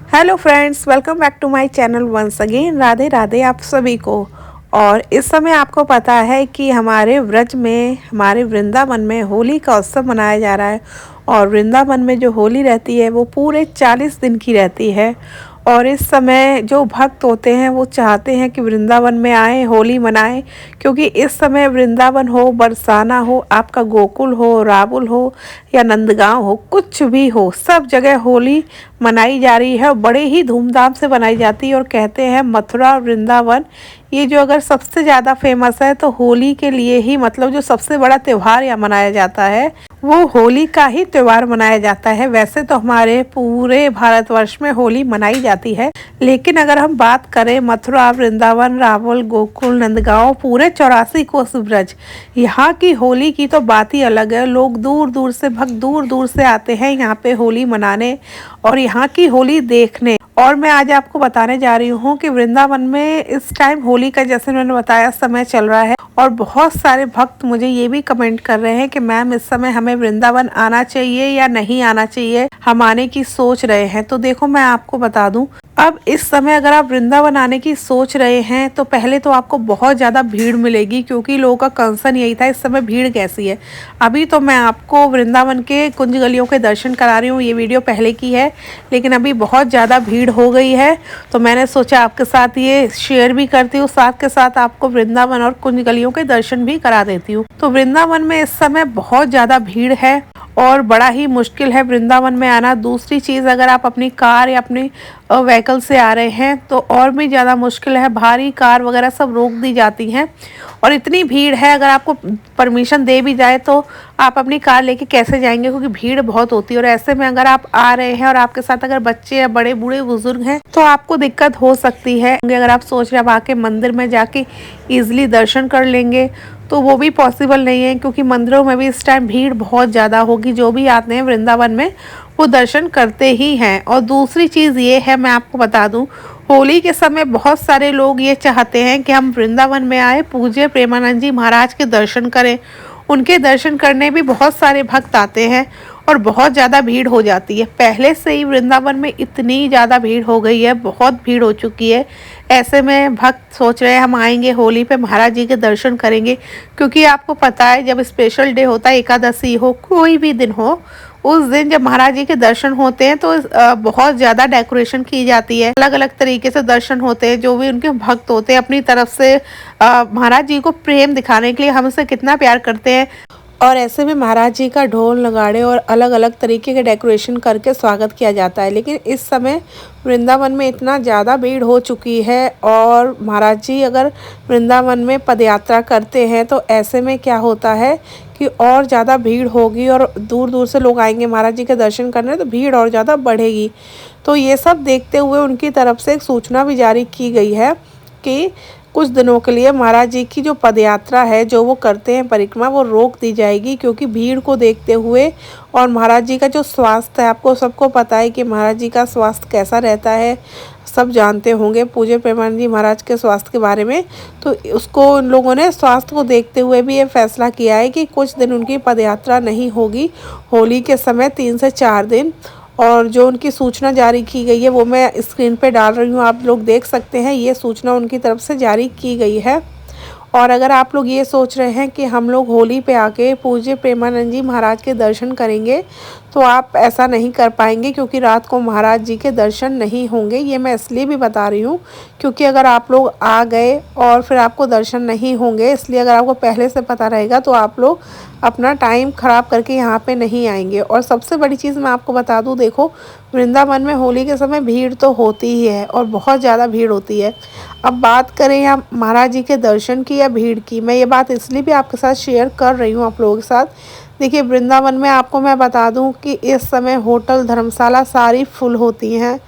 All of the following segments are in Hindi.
Hello friends, welcome back to my channel once again. Radhe Radhe आप सभी को। और इस समय आपको पता है कि हमारे व्रज में, हमारे वृंदावन में होली का उत्सव मनाया जा रहा है। और वृंदावन में जो होली रहती है वो पूरे 40 दिन की रहती है। और इस समय जो भक्त होते हैं वो चाहते हैं कि वृंदावन में आए, होली मनाएं। क्योंकि इस समय वृंदावन हो, बरसाना हो, आपका गोकुल हो, रावुल हो या नंदगांव हो, कुछ भी हो, सब जगह होली मनाई जा रही है और बड़े ही धूमधाम से मनाई जाती है। और कहते हैं मथुरा वृंदावन ये जो अगर सबसे ज़्यादा फेमस है तो होली के लिए ही, मतलब जो सबसे बड़ा त्यौहार यहाँ मनाया जाता है वो होली का ही त्यौहार मनाया जाता है। वैसे तो हमारे पूरे भारतवर्ष में होली मनाई जाती है, लेकिन अगर हम बात करें मथुरा वृंदावन रावल गोकुल नंदगांव पूरे 84 कोस ब्रज, यहाँ की होली की तो बात ही अलग है। लोग दूर दूर से, भक्त दूर दूर से आते हैं यहाँ पे होली मनाने और यहाँ की होली देखने। और मैं आज आपको बताने जा रही हूँ कि वृंदावन में इस टाइम होली का, जैसे मैंने बताया, समय चल रहा है। और बहुत सारे भक्त मुझे ये भी कमेंट कर रहे हैं कि मैम इस समय हमें वृंदावन आना चाहिए या नहीं आना चाहिए, हम आने की सोच रहे हैं। तो देखो मैं आपको बता दूं, अब इस समय अगर आप वृंदावन आने की सोच रहे हैं तो पहले तो आपको बहुत ज़्यादा भीड़ मिलेगी, क्योंकि लोगों का कंसर्न यही था इस समय भीड़ कैसी है। अभी तो मैं आपको वृंदावन के कुंज गलियों के दर्शन करा रही हूँ, ये वीडियो पहले की है, लेकिन अभी बहुत ज़्यादा भीड़ हो गई है। तो मैंने सोचा आपके साथ ये शेयर भी करती हूँ, साथ के साथ आपको वृंदावन और कुंज गलियों के दर्शन भी करा देती हूँ। तो वृंदावन में इस समय बहुत ज़्यादा भीड़ है और बड़ा ही मुश्किल है वृंदावन में आना। दूसरी चीज़, अगर आप अपनी कार या अपनी व्हीकल से आ रहे हैं तो और भी ज़्यादा मुश्किल है। भारी कार वगैरह सब रोक दी जाती हैं और इतनी भीड़ है, अगर आपको परमिशन दे भी जाए तो आप अपनी कार लेके कैसे जाएंगे, क्योंकि भीड़ बहुत होती है। और ऐसे में अगर आप आ रहे हैं और आपके साथ अगर बच्चे या बड़े बूढ़े बुजुर्ग हैं तो आपको दिक्कत हो सकती है। अगर आप सोच रहे हैं आप आके मंदिर में जाके ईजिली दर्शन कर लेंगे तो वो भी पॉसिबल नहीं है, क्योंकि मंदिरों में भी इस टाइम भीड़ बहुत ज़्यादा होगी। जो भी आते हैं वृंदावन में वो दर्शन करते ही हैं। और दूसरी चीज़ ये है, मैं आपको बता दूं, होली के समय बहुत सारे लोग ये चाहते हैं कि हम वृंदावन में आए, पूज्य प्रेमानंद जी महाराज के दर्शन करें। उनके दर्शन करने भी बहुत सारे भक्त आते हैं और बहुत ज़्यादा भीड़ हो जाती है। पहले से ही वृंदावन में इतनी ज़्यादा भीड़ हो गई है, बहुत भीड़ हो चुकी है। ऐसे में भक्त सोच रहे हैं हम आएंगे होली पे महाराज जी के दर्शन करेंगे, क्योंकि आपको पता है जब स्पेशल डे होता है, एकादशी हो, कोई भी दिन हो, उस दिन जब महाराज जी के दर्शन होते हैं तो बहुत ज़्यादा डेकोरेशन की जाती है। अलग अलग तरीके से दर्शन होते हैं। जो भी उनके भक्त होते हैं अपनी तरफ से महाराज जी को प्रेम दिखाने के लिए हमसे कितना प्यार करते हैं। और ऐसे में महाराज जी का ढोल नगाड़े और अलग अलग तरीके के डेकोरेशन करके स्वागत किया जाता है। लेकिन इस समय वृंदावन में इतना ज़्यादा भीड़ हो चुकी है और महाराज जी अगर वृंदावन में पदयात्रा करते हैं तो ऐसे में क्या होता है कि और ज़्यादा भीड़ होगी और दूर दूर से लोग आएंगे महाराज जी के दर्शन करने, तो भीड़ और ज़्यादा बढ़ेगी। तो ये सब देखते हुए उनकी तरफ से एक सूचना भी जारी की गई है कि कुछ दिनों के लिए महाराज जी की जो पदयात्रा है, जो वो करते हैं परिक्रमा, वो रोक दी जाएगी, क्योंकि भीड़ को देखते हुए। और महाराज जी का जो स्वास्थ्य है, आपको सबको पता है कि महाराज जी का स्वास्थ्य कैसा रहता है, सब जानते होंगे पूज्य प्रेमानंद जी महाराज के स्वास्थ्य के बारे में। तो उसको उन लोगों ने स्वास्थ्य को देखते हुए भी ये फैसला किया है कि कुछ दिन उनकी पदयात्रा नहीं होगी होली के समय, 3 से 4 दिन। और जो उनकी सूचना जारी की गई है वो मैं स्क्रीन पे डाल रही हूँ, आप लोग देख सकते हैं। ये सूचना उनकी तरफ से जारी की गई है। और अगर आप लोग ये सोच रहे हैं कि हम लोग होली पे आके पूज्य प्रेमानंद जी महाराज के दर्शन करेंगे, तो आप ऐसा नहीं कर पाएंगे, क्योंकि रात को महाराज जी के दर्शन नहीं होंगे। ये मैं इसलिए भी बता रही हूँ क्योंकि अगर आप लोग आ गए और फिर आपको दर्शन नहीं होंगे, इसलिए अगर आपको पहले से पता रहेगा तो आप लोग अपना टाइम ख़राब करके यहाँ पे नहीं आएंगे। और सबसे बड़ी चीज़ मैं आपको बता दूँ, देखो वृंदावन में होली के समय भीड़ तो होती ही है और बहुत ज़्यादा भीड़ होती है। अब बात करें यहाँ महाराज जी के दर्शन की या भीड़ की, मैं ये बात इसलिए भी आपके साथ शेयर कर रही हूँ आप लोगों के साथ। देखिए वृंदावन में आपको मैं बता दूं कि इस समय होटल धर्मशाला सारी फुल होती हैं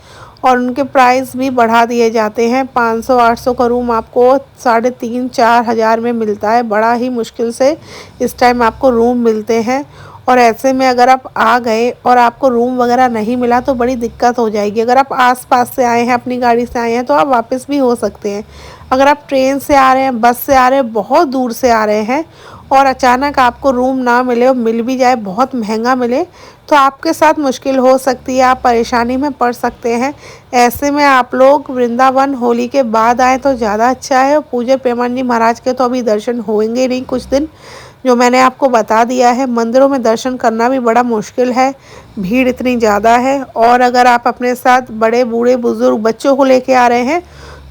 और उनके प्राइस भी बढ़ा दिए जाते हैं। 500-800 का रूम आपको 3,500-4 हज़ार में मिलता है। बड़ा ही मुश्किल से इस टाइम आपको रूम मिलते हैं। और ऐसे में अगर आप आ गए और आपको रूम वगैरह नहीं मिला तो बड़ी दिक्कत हो जाएगी। अगर आप आस-पास से आए हैं, अपनी गाड़ी से आए हैं, तो आप वापस भी हो सकते हैं। अगर आप ट्रेन से आ रहे हैं, बस से आ रहे हैं, बहुत दूर से आ रहे हैं और अचानक आपको रूम ना मिले और मिल भी जाए बहुत महंगा मिले, तो आपके साथ मुश्किल हो सकती है, आप परेशानी में पड़ सकते हैं। ऐसे में आप लोग वृंदावन होली के बाद आएँ तो ज़्यादा अच्छा है। पूज्य प्रेमानंद महाराज के तो अभी दर्शन होंगे नहीं कुछ दिन, जो मैंने आपको बता दिया है। मंदिरों में दर्शन करना भी बड़ा मुश्किल है, भीड़ इतनी ज़्यादा है। और अगर आप अपने साथ बड़े बूढ़े बुजुर्ग बच्चों को लेके आ रहे हैं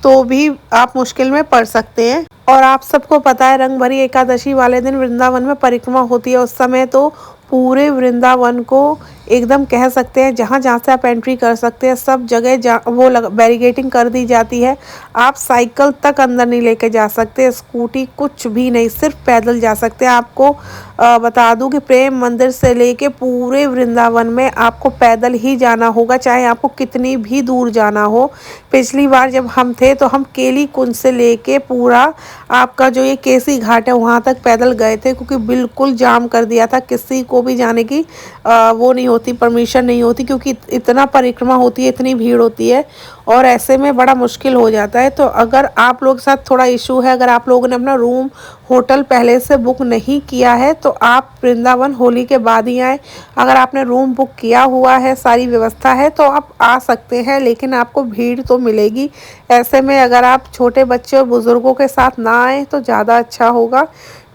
तो भी आप मुश्किल में पड़ सकते हैं। और आप सबको पता है रंगभरी एकादशी वाले दिन वृंदावन में परिक्रमा होती है। उस समय तो पूरे वृंदावन को एकदम कह सकते हैं जहाँ जहाँ से आप एंट्री कर सकते हैं सब जगह वो बैरिकेडिंग कर दी जाती है। आप साइकिल तक अंदर नहीं लेके जा सकते, स्कूटी कुछ भी नहीं, सिर्फ पैदल जा सकते हैं। आपको बता दूं कि प्रेम मंदिर से लेके पूरे वृंदावन में आपको पैदल ही जाना होगा, चाहे आपको कितनी भी दूर जाना हो। पिछली बार जब हम थे तो हम केली कुंज से लेके पूरा आपका जो ये केसी घाट है वहाँ तक पैदल गए थे, क्योंकि बिल्कुल जाम कर दिया था। किसी को भी जाने की वो नहीं होती, परमिशन नहीं होती, क्योंकि इतना परिक्रमा होती है, इतनी भीड़ होती है और ऐसे में बड़ा मुश्किल हो जाता है। तो अगर आप लोग के साथ थोड़ा इशू है, अगर आप लोगों ने अपना रूम होटल पहले से बुक नहीं किया है तो आप वृंदावन होली के बाद ही आएँ। अगर आपने रूम बुक किया हुआ है, सारी व्यवस्था है, तो आप आ सकते हैं, लेकिन आपको भीड़ तो मिलेगी। ऐसे में अगर आप छोटे बच्चे और बुज़ुर्गों के साथ ना आएँ तो ज़्यादा अच्छा होगा,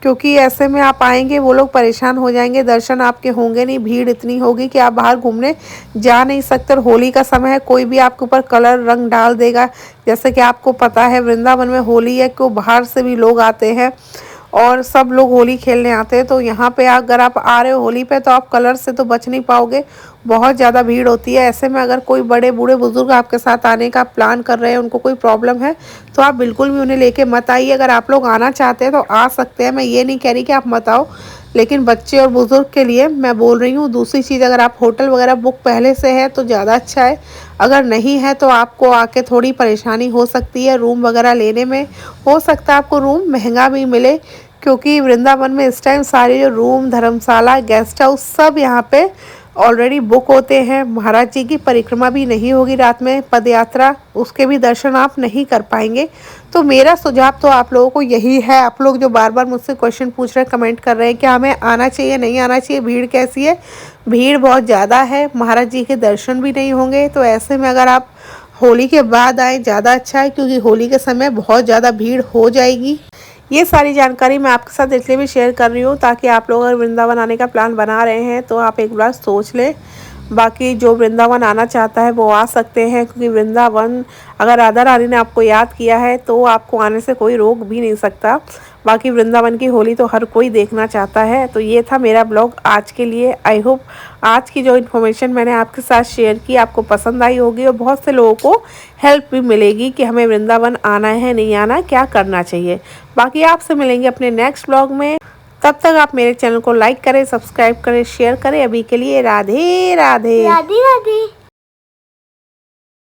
क्योंकि ऐसे में आप आएंगे वो लोग परेशान हो जाएंगे, दर्शन आपके होंगे नहीं, भीड़ इतनी होगी कि आप बाहर घूमने जा नहीं सकते। और होली का समय है, कोई भी आपके ऊपर कलर रंग डाल देगा। जैसे कि आपको पता है वृंदावन में होली है, कि बाहर से भी लोग आते हैं और सब लोग होली खेलने आते हैं। तो यहाँ पे अगर आप आ रहे हो होली पे तो आप कलर से तो बच नहीं पाओगे, बहुत ज़्यादा भीड़ होती है। ऐसे में अगर कोई बड़े बूढ़े बुजुर्ग आपके साथ आने का प्लान कर रहे हैं, उनको कोई प्रॉब्लम है, तो आप बिल्कुल भी उन्हें लेके मत आइए। अगर आप लोग आना चाहते हैं तो आ सकते हैं, मैं ये नहीं कह रही कि आप मत आओ, लेकिन बच्चे और बुज़ुर्ग के लिए मैं बोल रही हूँ। दूसरी चीज़, अगर आप होटल वगैरह बुक पहले से है तो ज़्यादा अच्छा है, अगर नहीं है तो आपको आके थोड़ी परेशानी हो सकती है रूम वगैरह लेने में। हो सकता है आपको रूम महंगा भी मिले, क्योंकि वृंदावन में इस टाइम सारे जो रूम, धर्मशाला, गेस्ट हाउस सब यहाँ पे ऑलरेडी बुक होते हैं। महाराज जी की परिक्रमा भी नहीं होगी रात में, पद यात्रा, उसके भी दर्शन आप नहीं कर पाएंगे। तो मेरा सुझाव तो आप लोगों को यही है। आप लोग जो बार बार मुझसे क्वेश्चन पूछ रहे हैं, कमेंट कर रहे हैं कि हमें आना चाहिए नहीं आना चाहिए, भीड़ कैसी है, भीड़ बहुत ज़्यादा है, महाराज जी के दर्शन भी नहीं होंगे। तो ऐसे में अगर आप होली के बाद आए ज़्यादा अच्छा है, क्योंकि होली के समय बहुत ज़्यादा भीड़ हो जाएगी। ये सारी जानकारी मैं आपके साथ इसलिए भी शेयर कर रही हूँ ताकि आप लोग अगर वृंदावन आने का प्लान बना रहे हैं तो आप एक बार सोच लें। बाकी जो वृंदावन आना चाहता है वो आ सकते हैं, क्योंकि वृंदावन अगर राधा रानी ने आपको याद किया है तो आपको आने से कोई रोक भी नहीं सकता। बाकी वृंदावन की होली तो हर कोई देखना चाहता है। तो ये था मेरा ब्लॉग आज के लिए। आई होप आज की जो इन्फॉर्मेशन मैंने आपके साथ शेयर की आपको पसंद आई होगी और बहुत से लोगों को हेल्प भी मिलेगी कि हमें वृंदावन आना है नहीं आना, क्या करना चाहिए। बाकी आपसे मिलेंगे अपने नेक्स्ट ब्लॉग में, तब तक आप मेरे चैनल को लाइक करें, सब्सक्राइब करें, शेयर करें। अभी के लिए राधे राधे। राधे राधे।